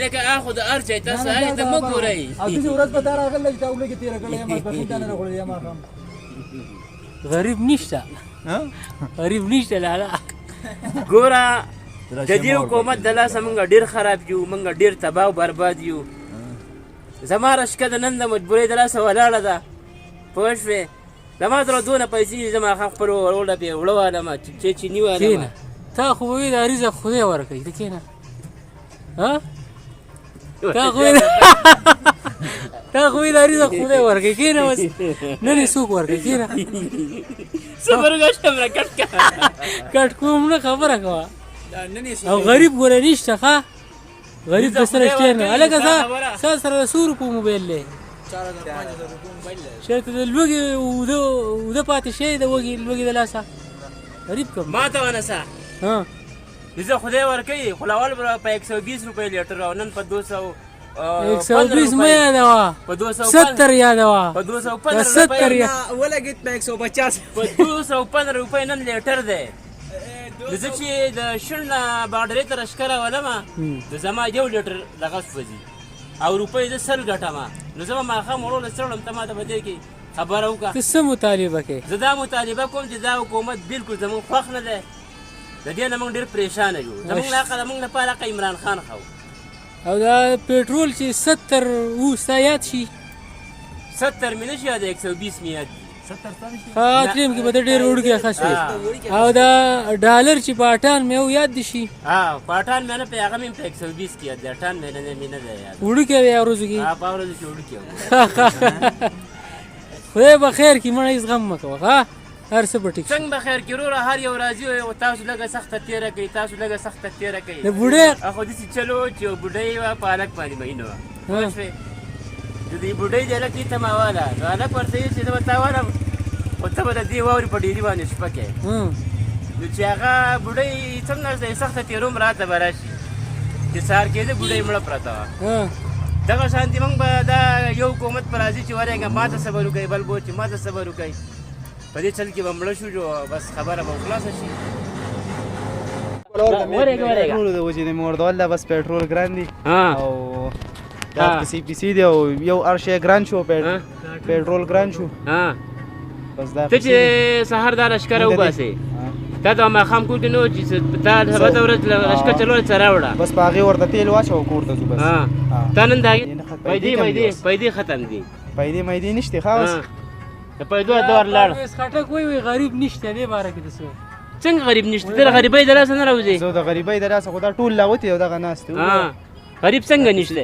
لکه اخو د هر چا تاسو هغې ته مه ګورئ او داسې ورځ به دا راغله چې تا اوله کې تېره کړې یم ماسپښین تا نه راخوړلې یم ماښام غریب نشته غریب نشته لالا ګوره د دې حکومت د لاسه موږ ډېر خراب یو موږ ډېر تباه او برباد یو زما رشکه د نن د مجبورۍ د لاسه ولاړه ده پوه شوې زما سره دونه پیسې دي زه ماښام خپل وروڼه پې اوړه والمه چې چیني والمه تا خو به وي دا رزق خدای ورکوي ته کښېنه تا خو وي دا رزق خدای ورکوي کښېنه بس نن یې څوک ورکوي کښېنه صبر وکړم را کټ که کټ کوم نه خبره کوه او غریب ګوره نشته ښه غریب د سره شته نه هلکه ستا سره د څو روپو موبایل دی چېرته د لوږې اوده پاتې شوی د لوږې د لاسه غریب کم ما ته ونسه زه خدای ورکوي خو لاول به په 120 روپۍ لیټر او نن په 120 مه یادوه په 70 یادوه په 215 ولګېد په 150 په 215 روپۍ نن لیټر دی زه چې د شڼ نه باډرې ته رشکه راولمه د زما 1 لیټر دغه سوځي او روپۍ زه 100 ګټم نو زه به ماښام وروله څړم ته ما ته په دې کې خبره وکړه ته څه مطالبه کوې زه دا مطالبه کوم چې دا حکومت بالکل زموږ خوښ نه دی د دې نه موږ ډېر پریشانه یو زموږ زموږ لپاره هغه عمران خان ښه او دا پېټرول چې 70 ستا یاد شي 70 مې نه شي یاد 120 مې یاد دي هغه ټیم کې به ته ډېر وړوکی ښه شوې او دا ډالر چې په اټان مې و یاد دي شي په اټان مې نه په هغه مې په 120 کې یاد دی اټان مې نه دی یاد وړوکی وې هغه ورځو کې په هغه ورځو کې وړوکی خدای به خیر کړي مړه هېڅ غم مه کوه ښه هر څه به ټیک څنګه به خیر کړي وروره هر یو راځي او تاسو لږه سخته تېره کوي تاسو لږه سخته تېره کوي د بوډۍ خو داسې چلو چې یو بوډۍ وه په هلک باندې مینه وه پوه شوې د دې بوډۍ د هلک دې ته ما واله نو هلک ورته ویل چې زه به تا والم خو ته به د دې واورې په ډېري باندې شپه کوې نو چې هغه بوډۍ څنګه سخته تېروم راته به راشي چې سهار کېده بوډۍ مړه پرته وه دغه شانتې موږ به دا یو حکومت په راځي چې ورېږه ما ته صبر وکوئ بل بول چې ما ته صبر وکوئ په دې چل کې به مړه شو بس خبره به خلاصه شي پټرول د وجې نه مې ورته ویل دا بس پټرول ګران دي او دا سی پي سي دی او یو هر شی ګران شو پټرول ګران شو بس دا ته چې سهار دا لښکره وباسې تا ته ماښام کور کې نه و چې تا سبا ته ورځ لښکر چلوله څه راوړه بس په هغې ورته تیل واچوه کور ته ځو بس تا نن د هغې پیدې ختم دي پیدې نشته ښه اوس د پیدو دور لاړ خټک وایي غریب نشته دې باره کې د څه څنګه غریب نشته ته د غریبۍ د لاسه نه راوځې زه د غریبۍ د لاسه خو دا ټول لاغوتې او دغه ناست غریب څنګه نشته